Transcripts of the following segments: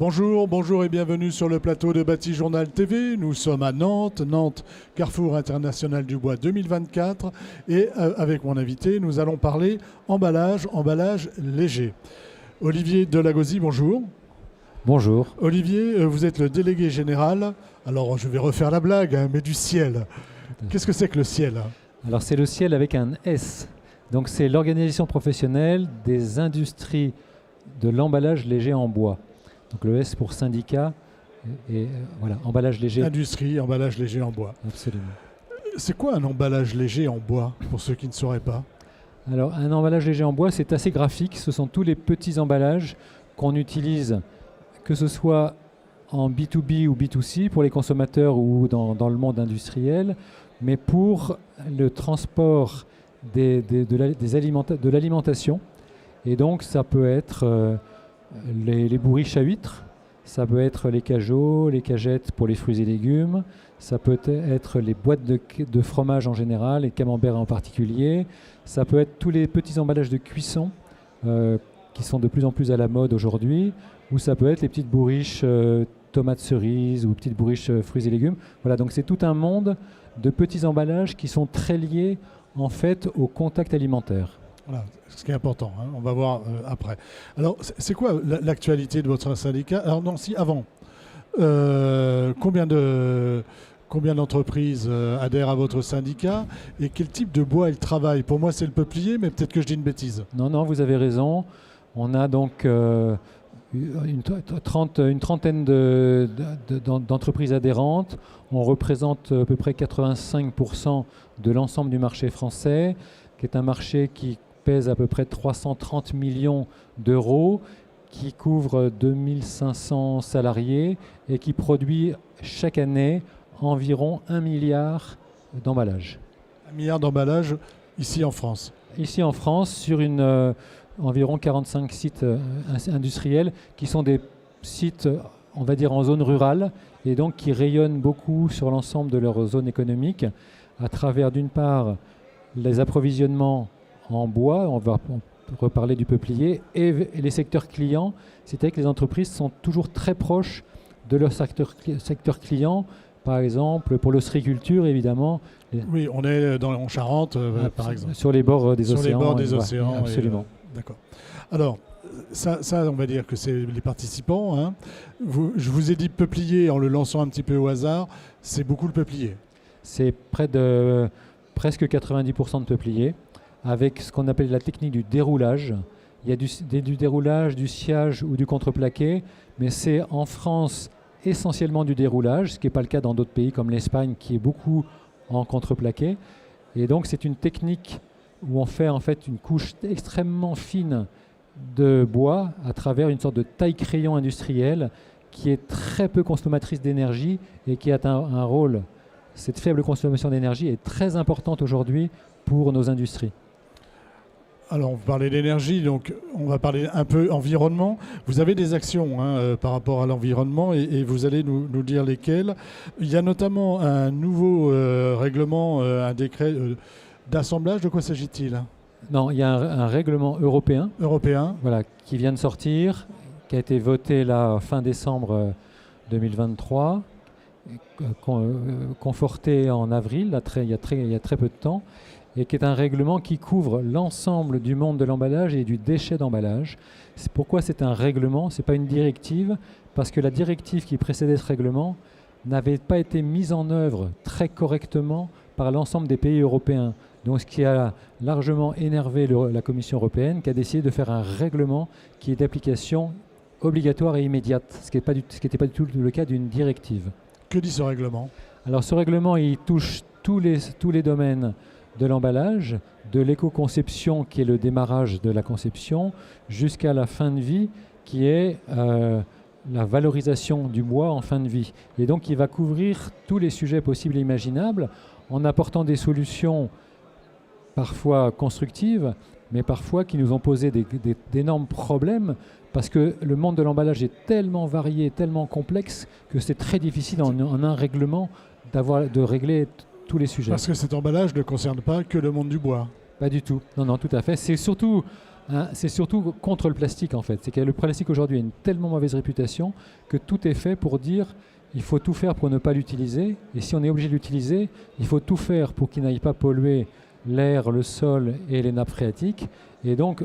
Bonjour, bonjour et bienvenue sur le plateau de Bâti Journal TV. Nous sommes à Nantes, Carrefour International du Bois 2024. Et avec mon invité, nous allons parler emballage léger. Olivier Delagosi, bonjour. Bonjour. Olivier, vous êtes le délégué général. Alors, je vais refaire la blague, mais du ciel. Qu'est-ce que c'est que le ciel? Alors, c'est le ciel avec un S. Donc, c'est l'organisation professionnelle des industries de l'emballage léger en bois. Donc, le S pour syndicat et voilà, emballage léger. Industrie, emballage léger en bois. Absolument. C'est quoi un emballage léger en bois, pour ceux qui ne sauraient pas? Alors, un emballage léger en bois, c'est assez graphique. Ce sont tous les petits emballages qu'on utilise, que ce soit en B2B ou B2C, pour les consommateurs ou dans le monde industriel, mais pour le transport de l'alimentation. Et donc, ça peut être les bourriches à huîtres, ça peut être les cajots, les cagettes pour les fruits et légumes, ça peut être les boîtes de fromage en général, les camemberts en particulier, ça peut être tous les petits emballages de cuisson qui sont de plus en plus à la mode aujourd'hui, ou ça peut être les petites bourriches tomates cerises ou petites bourriches fruits et légumes. Voilà, donc c'est tout un monde de petits emballages qui sont très liés en fait au contact alimentaire. Voilà, ce qui est important, hein, on va voir après. Alors, c'est quoi l'actualité de votre syndicat? Alors non, si, avant, combien d'entreprises adhèrent à votre syndicat et quel type de bois ils travaillent? Pour moi, c'est le peuplier, mais peut-être que je dis une bêtise. Non, vous avez raison. On a donc une trentaine d'entreprises adhérentes. On représente à peu près 85% de l'ensemble du marché français, qui est un marché qui pèse à peu près 330 millions d'euros, qui couvre 2500 salariés et qui produit chaque année environ 1 milliard d'emballages. 1 milliard d'emballages ici en France? Ici en France, sur environ 45 sites industriels qui sont des sites, on va dire, en zone rurale et donc qui rayonnent beaucoup sur l'ensemble de leur zone économique à travers d'une part les approvisionnements en bois, on va reparler du peuplier, et les secteurs clients, c'est-à-dire que les entreprises sont toujours très proches de leur secteur client. Par exemple, pour l'ostréiculture, évidemment. Oui, on est en Charente, par exemple. Sur les bords des océans. Sur les bords des océans. Absolument. D'accord. Alors, ça, on va dire que c'est les participants. Hein. Je vous ai dit peuplier en le lançant un petit peu au hasard. C'est beaucoup le peuplier. C'est près de presque 90% de peuplier, avec ce qu'on appelle la technique du déroulage. Il y a du déroulage, du sciage ou du contreplaqué, mais c'est en France essentiellement du déroulage, ce qui n'est pas le cas dans d'autres pays comme l'Espagne, qui est beaucoup en contreplaqué. Et donc c'est une technique où on fait en fait une couche extrêmement fine de bois à travers une sorte de taille-crayon industrielle qui est très peu consommatrice d'énergie et qui a un rôle. Cette faible consommation d'énergie est très importante aujourd'hui pour nos industries. Alors, vous parlez d'énergie, donc on va parler un peu environnement. Vous avez des actions par rapport à l'environnement et vous allez nous dire lesquelles. Il y a notamment un nouveau règlement, un décret d'assemblage. De quoi s'agit-il? Non, il y a un règlement européen. Voilà, qui vient de sortir, qui a été voté là fin décembre 2023, conforté en avril, il y a très peu de temps, et qui est un règlement qui couvre l'ensemble du monde de l'emballage et du déchet d'emballage. Pourquoi c'est un règlement? Ce n'est pas une directive, parce que la directive qui précédait ce règlement n'avait pas été mise en œuvre très correctement par l'ensemble des pays européens. Donc ce qui a largement énervé la Commission européenne, qui a décidé de faire un règlement qui est d'application obligatoire et immédiate, ce qui n'était pas du tout le cas d'une directive. Que dit ce règlement? Alors ce règlement, il touche tous les domaines de l'emballage, de l'éco-conception qui est le démarrage de la conception, jusqu'à la fin de vie qui est la valorisation du bois en fin de vie. Et donc il va couvrir tous les sujets possibles et imaginables en apportant des solutions parfois constructives, mais parfois qui nous ont posé d'énormes problèmes parce que le monde de l'emballage est tellement varié, tellement complexe que c'est très difficile en un règlement de régler tous les sujets. Parce que cet emballage ne concerne pas que le monde du bois. Pas du tout. Non, tout à fait. C'est surtout C'est surtout contre le plastique en fait. C'est que le plastique aujourd'hui a une tellement mauvaise réputation que tout est fait pour dire il faut tout faire pour ne pas l'utiliser. Et si on est obligé de l'utiliser, il faut tout faire pour qu'il n'aille pas polluer l'air, le sol et les nappes phréatiques. Et donc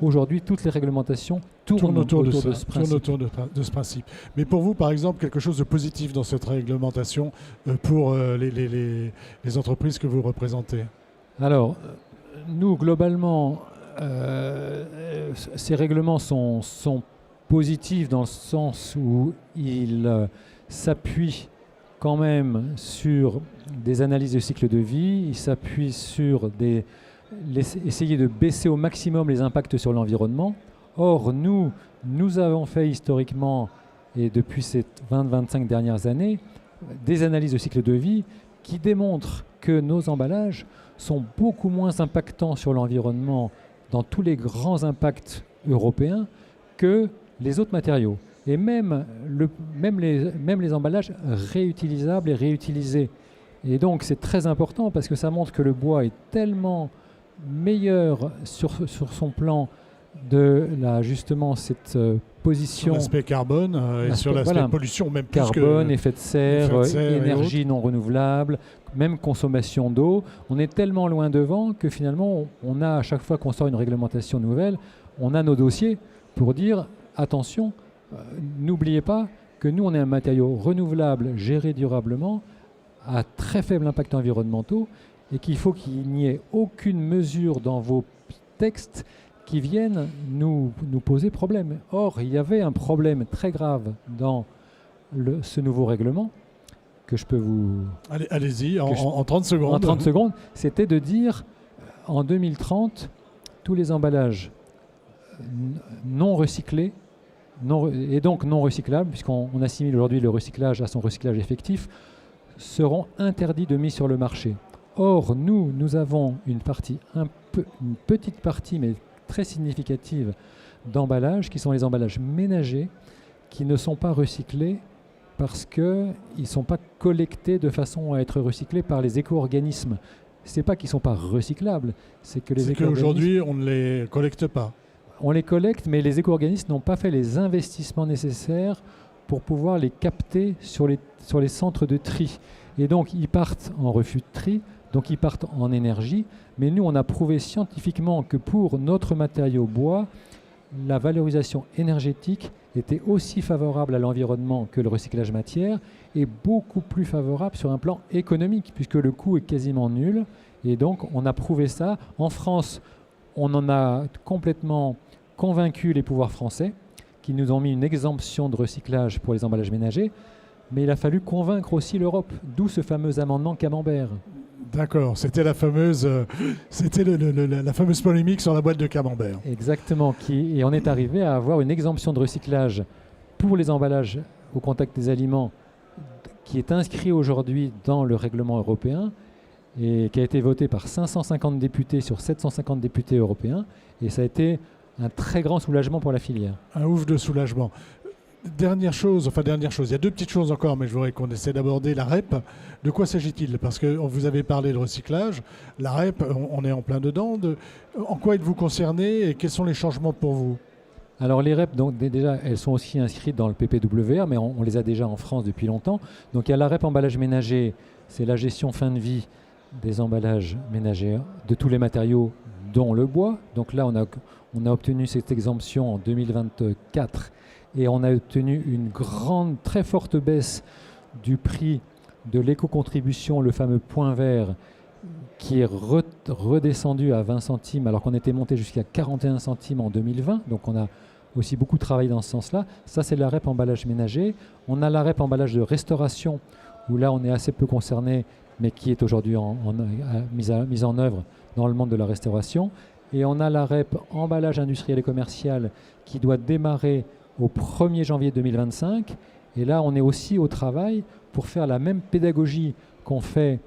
aujourd'hui, toutes les réglementations tournent autour de ce principe. Mais pour vous, par exemple, quelque chose de positif dans cette réglementation pour les entreprises que vous représentez? Alors, nous, globalement, ces règlements sont positifs dans le sens où ils s'appuient quand même sur des analyses de cycle de vie, ils s'appuient sur essayer de baisser au maximum les impacts sur l'environnement. Or, nous avons fait historiquement, et depuis ces 20-25 dernières années, des analyses de cycle de vie qui démontrent que nos emballages sont beaucoup moins impactants sur l'environnement dans tous les grands impacts européens que les autres matériaux. Et même les emballages réutilisables et réutilisés. Et donc c'est très important parce que ça montre que le bois est tellement meilleur sur son plan de justement cette position. Sur l'aspect carbone et sur l'aspect pollution, même plus carbone, effet de serre, énergie non renouvelable, même consommation d'eau. On est tellement loin devant que finalement, on a à chaque fois qu'on sort une réglementation nouvelle, on a nos dossiers pour dire attention, n'oubliez pas que nous, on est un matériau renouvelable, géré durablement, à très faible impact environnementaux, et qu'il faut qu'il n'y ait aucune mesure dans vos textes qui viennent nous poser problème. Or, il y avait un problème très grave dans ce nouveau règlement, que je peux vous... Allez-y, en 30 secondes. En 30 secondes, c'était de dire, en 2030, tous les emballages non recyclés, et donc non recyclables, puisqu'on assimile aujourd'hui le recyclage à son recyclage effectif, seront interdits de mise sur le marché. Or, nous avons une petite partie, mais très significative, d'emballages, qui sont les emballages ménagers, qui ne sont pas recyclés parce qu'ils ne sont pas collectés de façon à être recyclés par les éco-organismes. Ce n'est pas qu'ils ne sont pas recyclables, c'est que les éco-organismes... qu'aujourd'hui, on ne les collecte pas. On les collecte, mais les éco-organismes n'ont pas fait les investissements nécessaires pour pouvoir les capter sur les centres de tri. Et donc, ils partent en refus de tri, donc ils partent en énergie. Mais nous, on a prouvé scientifiquement que pour notre matériau bois, la valorisation énergétique était aussi favorable à l'environnement que le recyclage matière et beaucoup plus favorable sur un plan économique, puisque le coût est quasiment nul. Et donc, on a prouvé ça. En France, on en a complètement convaincu les pouvoirs français, qui nous ont mis une exemption de recyclage pour les emballages ménagers, mais il a fallu convaincre aussi l'Europe, d'où ce fameux amendement Camembert. D'accord, c'était la fameuse polémique sur la boîte de Camembert. Exactement, et on est arrivé à avoir une exemption de recyclage pour les emballages au contact des aliments qui est inscrit aujourd'hui dans le règlement européen et qui a été voté par 550 députés sur 750 députés européens, et ça a été un très grand soulagement pour la filière. Un ouf de soulagement. Dernière chose, il y a deux petites choses encore, mais je voudrais qu'on essaie d'aborder la REP. De quoi s'agit-il? Parce que vous avez parlé de recyclage. La REP, on est en plein dedans. En quoi êtes-vous concerné et quels sont les changements pour vous? Alors les REP, donc, déjà, elles sont aussi inscrites dans le PPWR, mais on les a déjà en France depuis longtemps. Donc il y a la REP emballage ménager, c'est la gestion fin de vie des emballages ménagers, de tous les matériaux, dont le bois. Donc là, on a obtenu cette exemption en 2024 et on a obtenu une très forte baisse du prix de l'éco-contribution, le fameux point vert, qui est redescendu à 20 centimes alors qu'on était monté jusqu'à 41 centimes en 2020. Donc on a aussi beaucoup travaillé dans ce sens-là. Ça, c'est la REP emballage ménager. On a la REP emballage de restauration, où là, on est assez peu concerné, mais qui est aujourd'hui mise en œuvre dans le monde de la restauration. Et on a la REP emballage industriel et commercial qui doit démarrer au 1er janvier 2025. Et là, on est aussi au travail pour faire la même pédagogie qu'on fait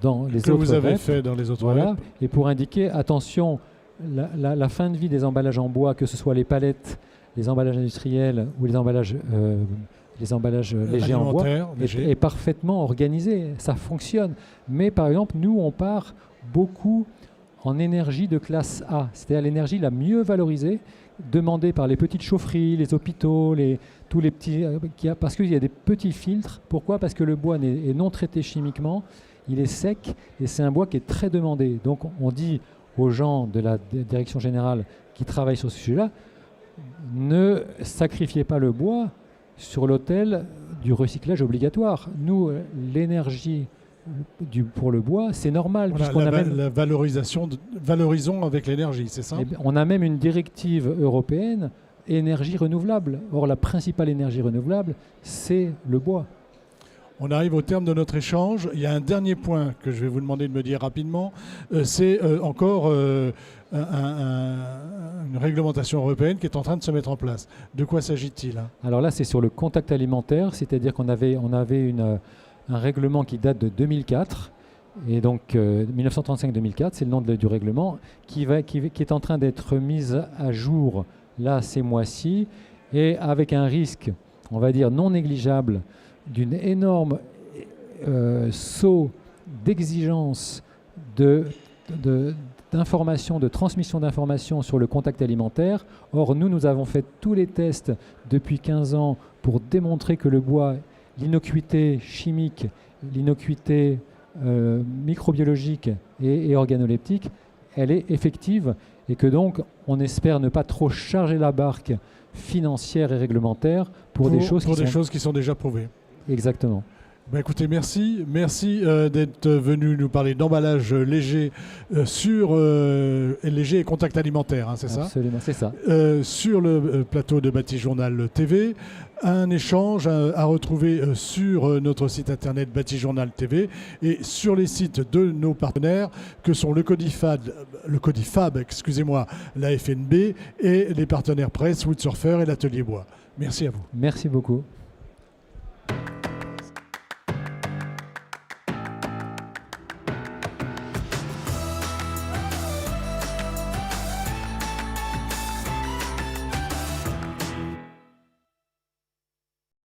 dans les autres REP. Que vous avez fait dans les autres REP. Et pour indiquer, attention, la fin de vie des emballages en bois, que ce soit les palettes, les emballages industriels ou les emballages légers en bois, est parfaitement organisée. Ça fonctionne. Mais par exemple, nous, on part beaucoup en énergie de classe A, c'est-à-dire l'énergie la mieux valorisée, demandée par les petites chaufferies, les hôpitaux, tous les petits, parce qu'il y a des petits filtres. Pourquoi ? Parce que le bois est non traité chimiquement, il est sec et c'est un bois qui est très demandé. Donc on dit aux gens de la direction générale qui travaillent sur ce sujet-là, ne sacrifiez pas le bois sur l'autel du recyclage obligatoire. Nous, l'énergie pour le bois, c'est normal. Voilà, la valorisation, valorisons avec l'énergie, c'est ça ? On a même une directive européenne, énergie renouvelable. Or, la principale énergie renouvelable, c'est le bois. On arrive au terme de notre échange. Il y a un dernier point que je vais vous demander de me dire rapidement. C'est encore une réglementation européenne qui est en train de se mettre en place. De quoi s'agit-il ? Alors là, c'est sur le contact alimentaire, c'est-à-dire qu'on avait un règlement qui date de 2004, et donc 1935-2004, c'est le nom du règlement, qui est en train d'être mis à jour là ces mois-ci, et avec un risque, on va dire, non négligeable, d'une énorme saut d'exigence d'information, de transmission d'informations sur le contact alimentaire. Or, nous avons fait tous les tests depuis 15 ans pour démontrer que le bois, l'innocuité chimique, l'innocuité microbiologique et organoleptique, elle est effective et que donc on espère ne pas trop charger la barque financière et réglementaire pour des choses qui sont déjà prouvées. Exactement. Ben écoutez, merci d'être venu nous parler d'emballage léger léger et contact alimentaire, hein, c'est ça ? Absolument, c'est ça. Sur le plateau de Bâti Journal TV, un échange à retrouver sur notre site internet Bâti Journal TV et sur les sites de nos partenaires que sont le Codifab, la FNB et les partenaires presse, Woodsurfer et l'Atelier Bois. Merci à vous. Merci beaucoup.